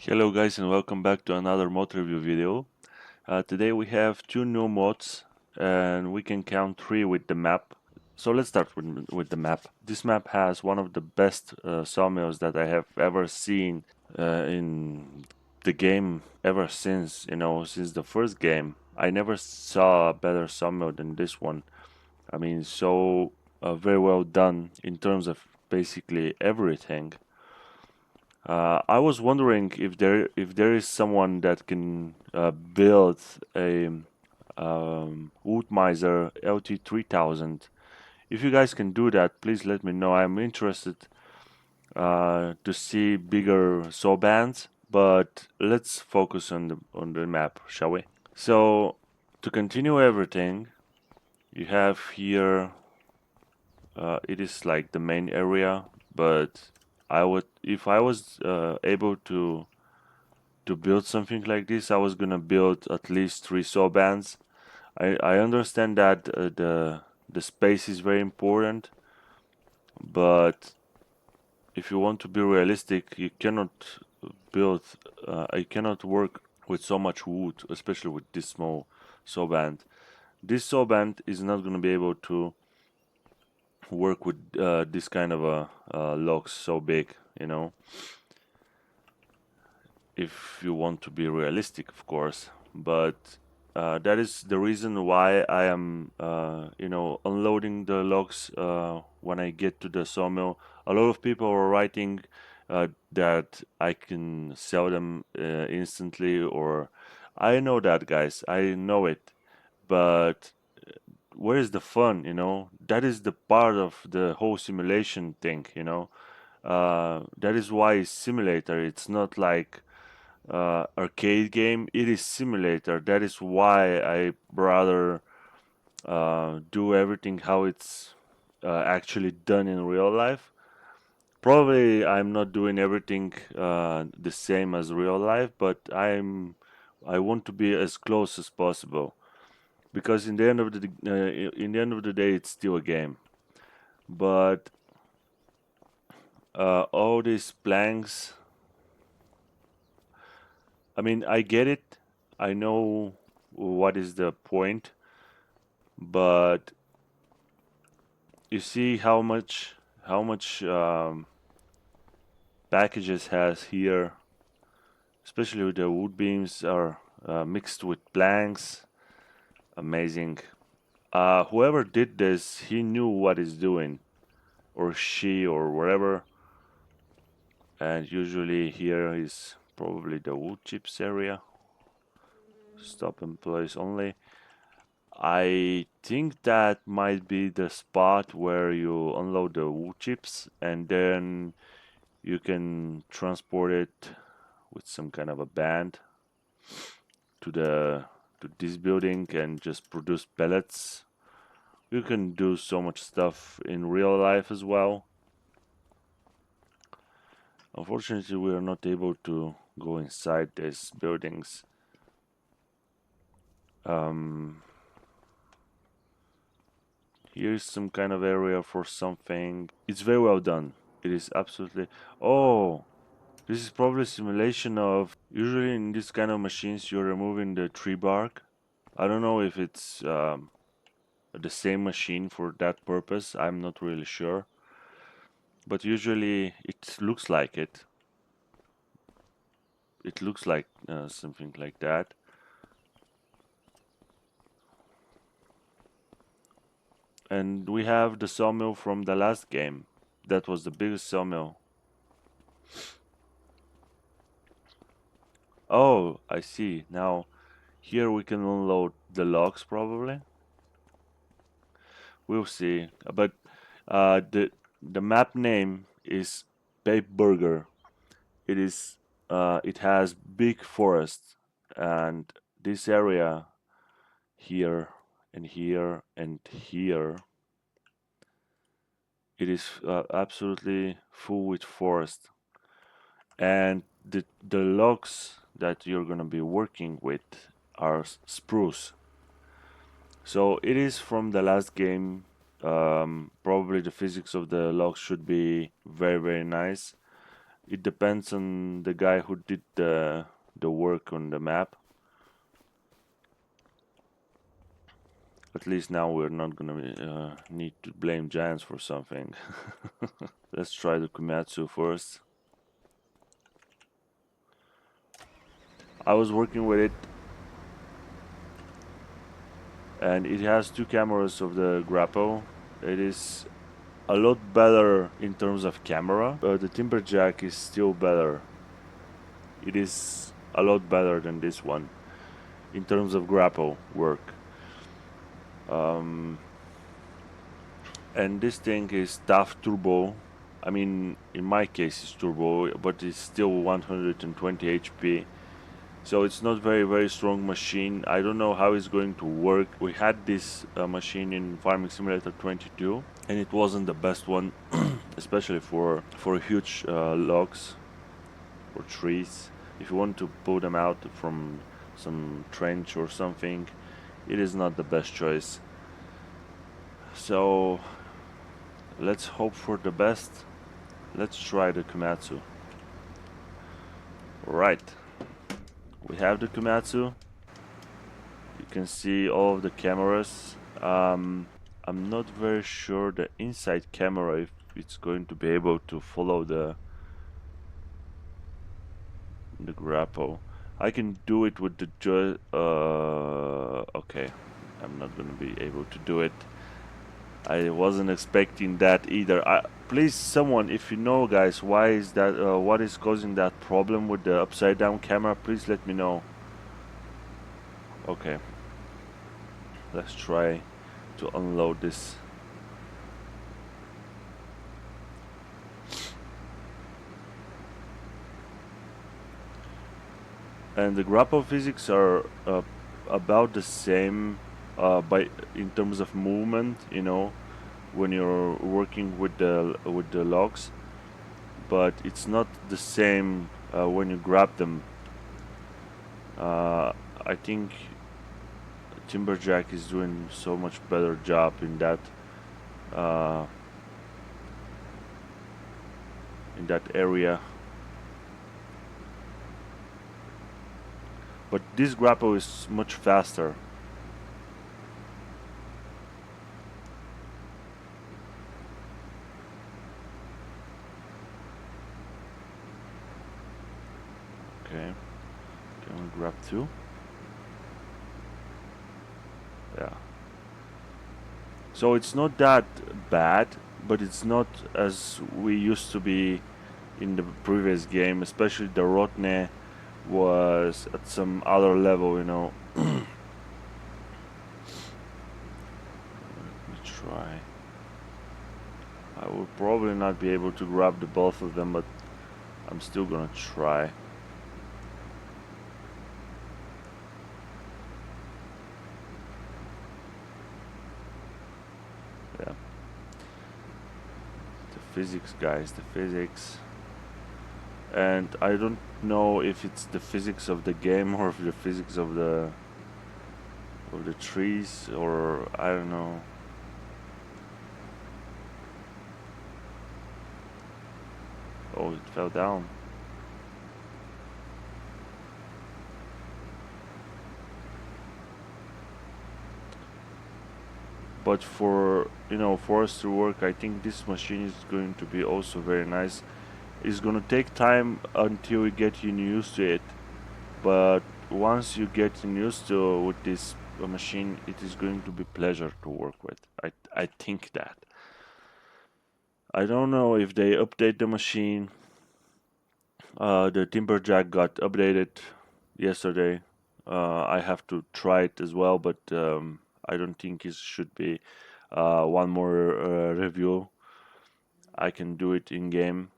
Hello guys and welcome back to another mod review video. Today we have two new mods and we can count three with the map. So let's start with the map. This map has one of the best sawmills that I have ever seen in the game ever since, since the first game. I never saw a better sawmill than this one. I mean, so very well done in terms of basically everything. I was wondering if there is someone that can build a Wood Miser LT3000. If you guys can do that, please let me know. I'm interested to see bigger saw bands, but let's focus on the map, shall we? So to continue everything, you have here. It is like the main area, but if I was able to build something like this, I was gonna build at least three saw bands. I understand that the space is very important, but if you want to be realistic, you cannot build. I cannot work with so much wood, especially with this small saw band. This saw band is not gonna be able to work with this kind of logs so big, if you want to be realistic, of course. But that is the reason why I am, unloading the logs when I get to the sawmill. A lot of people are writing that I can sell them instantly, or I know that, guys. I know it, but where is the fun? That is the part of the whole simulation thing. That is why it's simulator. It's not like arcade game. It is simulator. That is why I rather do everything how it's actually done in real life. Probably I'm not doing everything the same as real life, but I want to be as close as possible, because in the end of the day, it's still a game. But all these planks, I mean, I get it. I know what is the point, but you see how much packages has here, especially with the wood beams are mixed with planks. Amazing. Whoever did this, he knew what he's doing, or she, or whatever. And usually here is probably the wood chips area. Stop employees only. I think that might be the spot where you unload the wood chips and then you can transport it with some kind of a band to this building and just produce pellets. You can do so much stuff in real life as well. Unfortunately, we are not able to go inside these buildings. Here's some kind of area for something. It's very well done. It is absolutely... Oh, this is probably a simulation of... Usually in this kind of machines, you're removing the tree bark. I don't know if it's the same machine for that purpose. I'm not really sure. But usually it looks like it. It looks like something like that. And we have the sawmill from the last game. That was the biggest sawmill. Oh, I see. Now, here we can unload the logs probably. We'll see. But the map name is Babe Burger. It has big forest, and this area here and here and here, it is absolutely full with forest. And the logs that you're gonna be working with are spruce. So it is from the last game. Probably the physics of the logs should be very, very nice. It depends on the guy who did the work on the map. At least now we're not gonna need to blame giants for something. Let's try the Komatsu first. I was working with it, and it has 2 cameras of the grapple. It is a lot better in terms of camera, but the Timberjack is still better. It is a lot better than this one in terms of grapple work. And this thing is tough turbo. I mean, in my case it's turbo, but it's still 120 HP. So it's not very strong machine. I don't know how it's going to work. We had this machine in Farming Simulator 22, and it wasn't the best one, especially for huge logs or trees. If you want to pull them out from some trench or something, it is not the best choice. So let's hope for the best. Let's try the Komatsu. Right, we have the Komatsu. You can see all of the cameras. I'm not very sure the inside camera if it's going to be able to follow the grapple. I can do it with the okay, I'm not gonna be able to do it. I wasn't expecting that either. Please, someone, if you know, guys, why is that? What is causing that problem with the upside down camera? Please let me know. Okay, let's try to unload this. And the grapple physics are about the same in terms of movement, you know, when you're working with the logs, but it's not the same when you grab them. I think Timberjack is doing so much better job in that area. But this grapple is much faster. Okay, can we grab 2? Yeah. So it's not that bad, but it's not as we used to be in the previous game, especially the Rotne was at some other level, you know. Let me try. I will probably not be able to grab the both of them, but I'm still gonna try. Yeah. The physics, guys, the physics. And I don't know if it's the physics of the game or if the physics of the trees, or I don't know. Oh, it fell down. But for, you know, forestry work, I think this machine is going to be also very nice. It's gonna take time until you get used to it, but once you get used to with this machine, it is going to be pleasure to work with. I think that. I don't know if they update the machine. The Timberjack got updated yesterday. I have to try it as well, but I don't think it should be one more review. I can do it in game.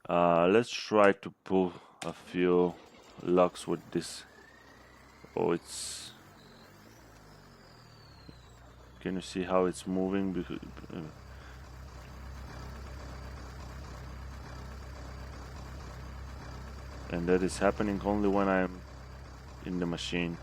Let's try to pull a few logs with this. Oh, it's... Can you see how it's moving? And that is happening only when I'm in the machine.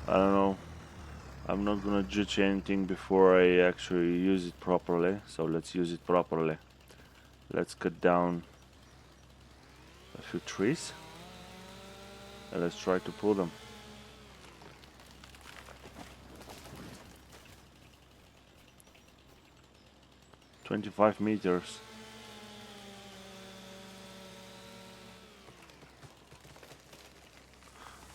I don't know. I'm not gonna judge anything before I actually use it properly. So let's use it properly. Let's cut down a few trees and let's try to pull them. "25 meters.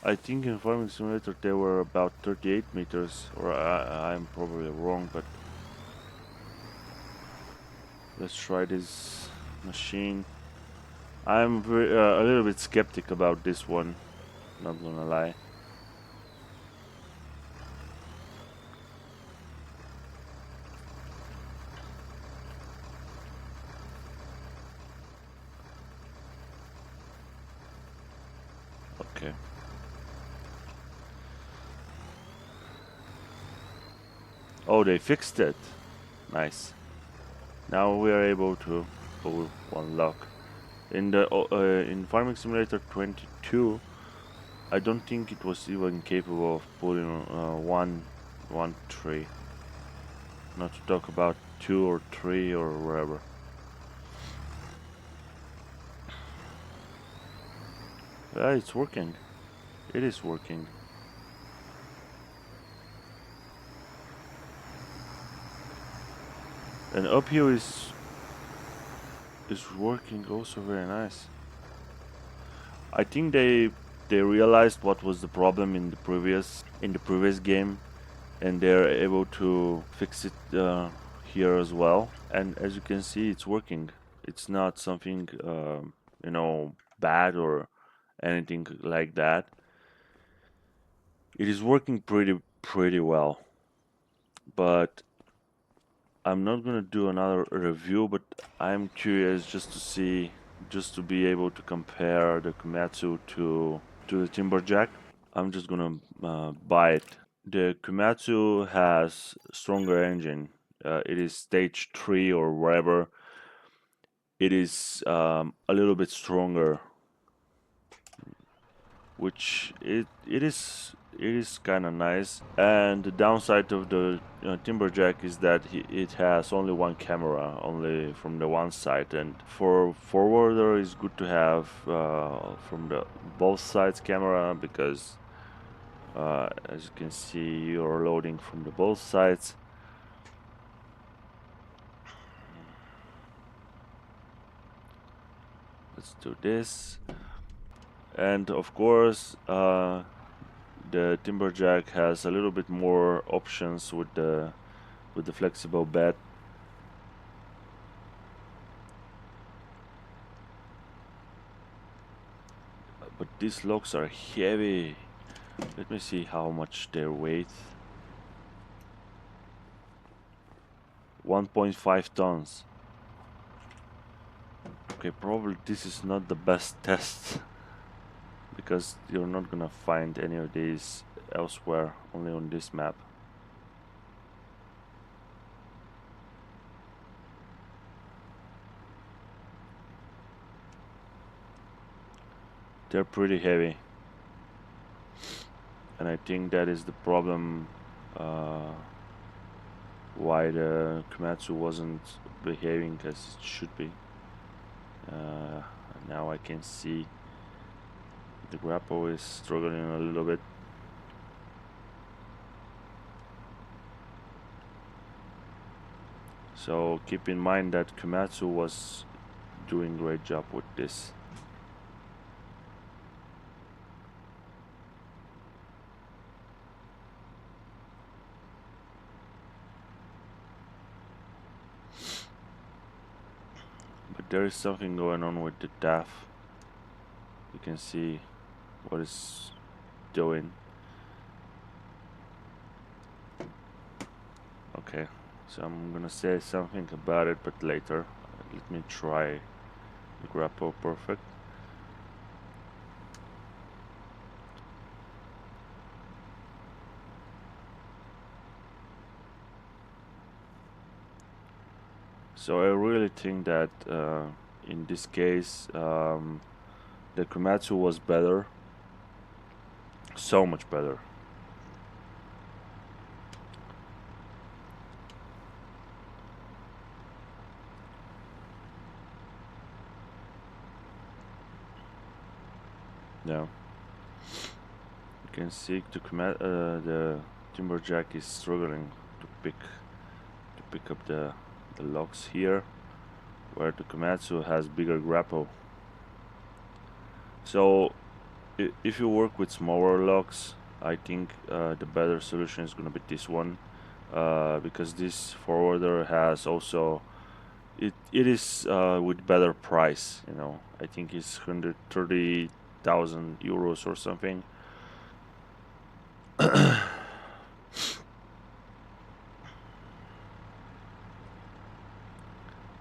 I think in Farming Simulator they were about 38 meters, or I'm probably wrong, but let's try this machine. I'm a little bit skeptic about this one, not gonna lie. Okay. Oh, they fixed it. Nice. Now we are able to pull one log. In Farming Simulator 22, I don't think it was even capable of pulling one tree. Not to talk about 2 or 3 or wherever. Yeah, it's working. It is working. And up here is working also very nice. I think they realized what was the problem in the previous game, and they're able to fix it here as well. And as you can see, it's working. It's not something you know, bad or anything like that. It is working pretty well. But I'm not gonna do another review, but I'm curious just to see, just to be able to compare the Komatsu to the Timberjack. I'm just gonna buy it. The Komatsu has stronger engine. It is stage 3 or wherever. It is a little bit stronger, which it is kind of nice. And the downside of the Timberjack is that it has only one camera, only from the one side, and for forwarder it's good to have from the both sides camera, because as you can see, you're loading from the both sides. Let's do this. And of course the Timberjack has a little bit more options with the flexible bed. But these logs are heavy. Let me see how much their weight. 1.5 tons. Okay, probably this is not the best test, because you're not gonna find any of these elsewhere, only on this map. They're pretty heavy, and I think that is the problem why the Komatsu wasn't behaving as it should be. Now I can see the grapple is struggling a little bit. So keep in mind that Komatsu was doing a great job with this. But there is something going on with the DAF. You can see what it's doing. Okay, so I'm gonna say something about it, but later. Let me try the grapple perfect. So I really think that in this case the Komatsu was better, so much better. Yeah, you can see the timberjack is struggling to pick up the logs here, where the Komatsu has bigger grapple. So if you work with smaller logs, I think the better solution is gonna be this one, because this forwarder has also it is with better price. You know, I think it's 130,000 euros or something.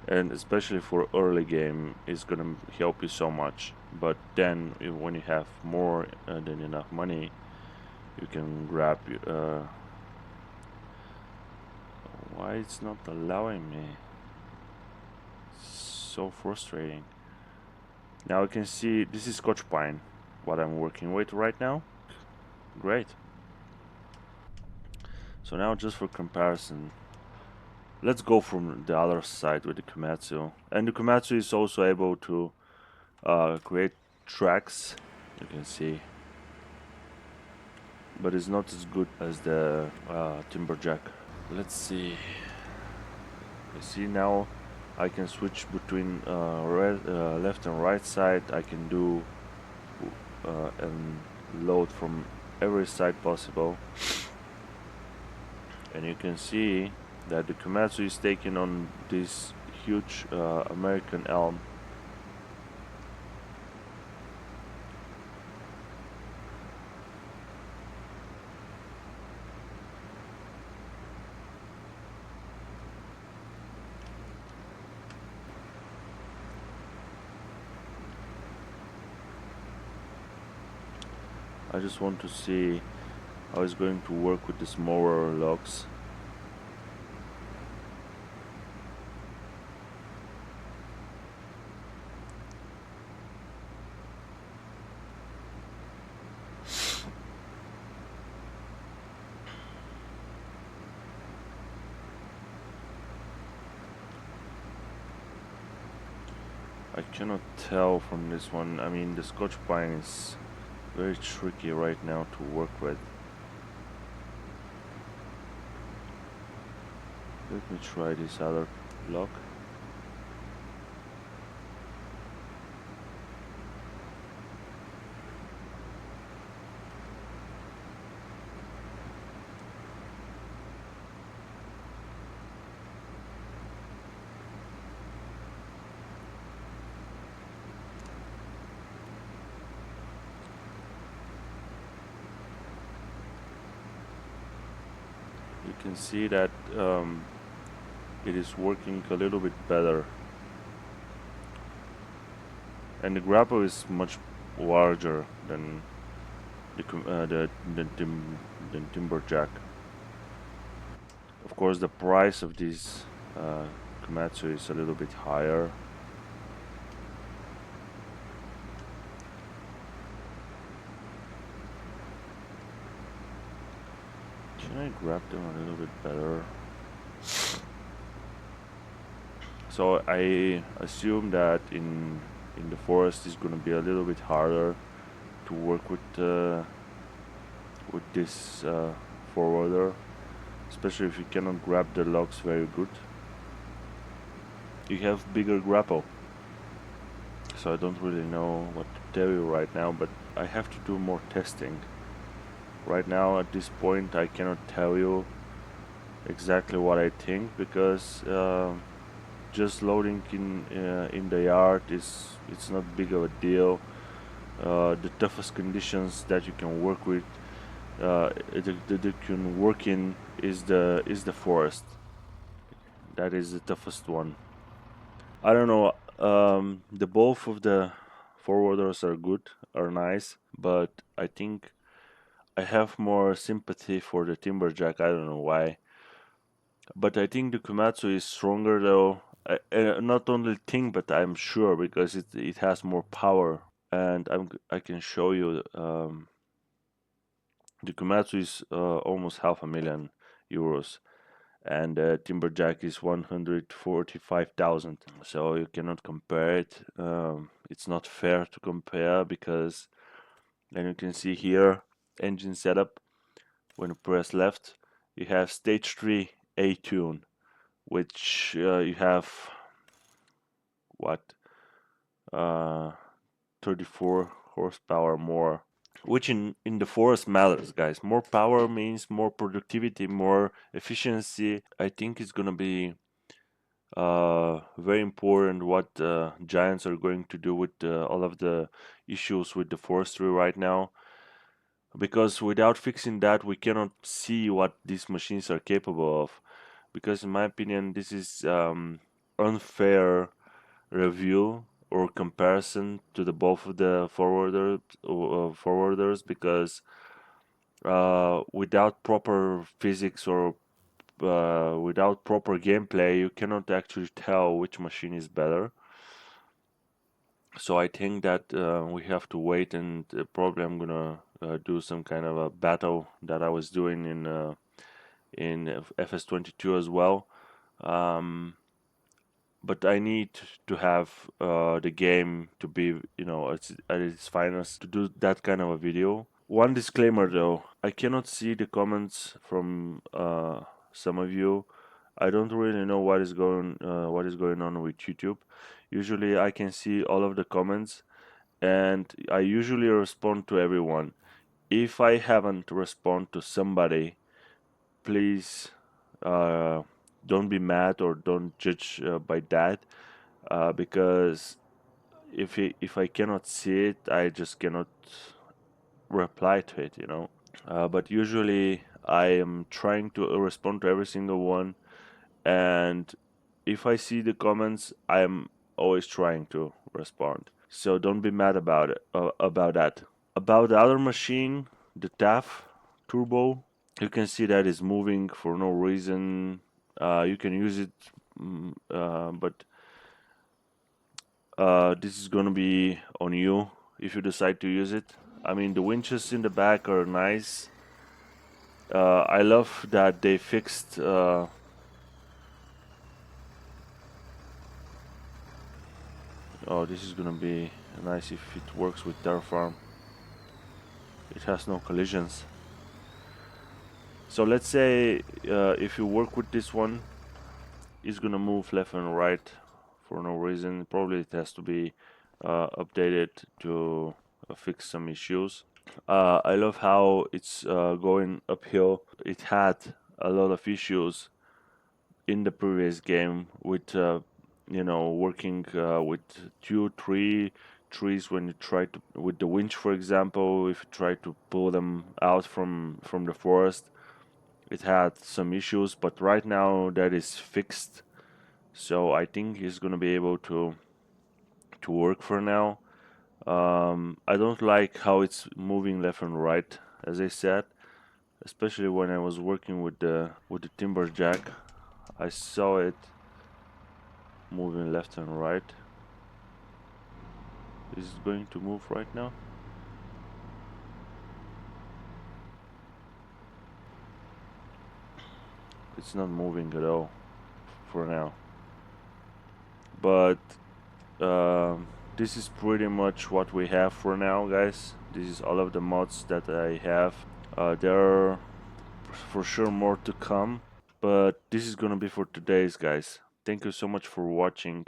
And especially for early game, it's gonna help you so much. But then when you have more than enough money, you can grab. Why it's not allowing me? So frustrating. Now you can see this is Scotch pine, what I'm working with right now. Great. So now just for comparison, let's go from the other side with the Komatsu. And the Komatsu is also able to create tracks, you can see, but it's not as good as the Timberjack. Let's see. You see now I can switch between left and right side. I can do and load from every side possible. And you can see that the Komatsu is taking on this huge American elm. I just want to see how it's going to work with the smaller logs. I cannot tell from this one. I mean, the Scotch pine is very tricky right now to work with. Let me try this other log. You can see that it is working a little bit better, and the grapple is much larger than the Timberjack. Of course, the price of this Komatsu is a little bit higher. Can I grab them a little bit better? So I assume that in the forest is gonna be a little bit harder to work with this forwarder, especially if you cannot grab the logs very good. You have bigger grapple, so I don't really know what to tell you right now, but I have to do more testing. Right now at this point I cannot tell you exactly what I think, because just loading in the yard it's not big of a deal. The toughest conditions that you can work with, that you can work in, is the forest. That is the toughest one. I don't know. The both of the forwarders are good, are nice, but I think I have more sympathy for the Timberjack. I don't know why, but I think the Komatsu is stronger though. Not only think, but I'm sure, because it has more power, and I can show you. The Komatsu is almost 500,000 euros, and Timberjack is 145,000. So you cannot compare it. It's not fair to compare, because And you can see here engine setup. When you press left, you have stage 3 A tune, which you have what, 34 horsepower more, which in the forest matters, guys. More power means more productivity, more efficiency. I think it's gonna be very important what giants are going to do with all of the issues with the forestry right now, because without fixing that we cannot see what these machines are capable of. Because in my opinion this is unfair review or comparison to the both of the forwarders, because without proper physics or without proper gameplay you cannot actually tell which machine is better. So I think that we have to wait, and probably I'm gonna do some kind of a battle that I was doing in FS22 as well. But I need to have the game to be, at its finest to do that kind of a video. One disclaimer though, I cannot see the comments from some of you. I don't really know what is going on with YouTube. Usually I can see all of the comments, and I usually respond to everyone. If I haven't respond to somebody, please don't be mad or don't judge by that, because if I cannot see it, I just cannot reply to it. But usually I am trying to respond to every single one, and if I see the comments, I am always trying to respond. So don't be mad about it, about that. About the other machine, the TAF Turbo, you can see that is moving for no reason. You can use it, but this is gonna be on you if you decide to use it. I mean, the winches in the back are nice. I love that they fixed oh, this is gonna be nice if it works with Terraform. It has no collisions. So let's say if you work with this one, it's gonna move left and right for no reason. Probably it has to be updated to fix some issues. I love how it's going uphill. It had a lot of issues in the previous game with working with 2, 3 trees when you try to, with the winch for example, if you try to pull them out from the forest, it had some issues, but right now that is fixed. So I think he's gonna be able to work for now. I don't like how it's moving left and right, as I said, especially when I was working with the timber jack. I saw it moving left and right. Is it going to move right now? It's not moving at all for now. But this is pretty much what we have for now, guys. This is all of the mods that I have. There are for sure more to come, but this is gonna be for today's, guys. Thank you so much for watching.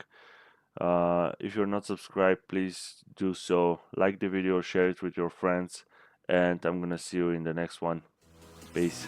If you're not subscribed, please do so. Like the video, share it with your friends, and I'm gonna see you in the next one. Peace.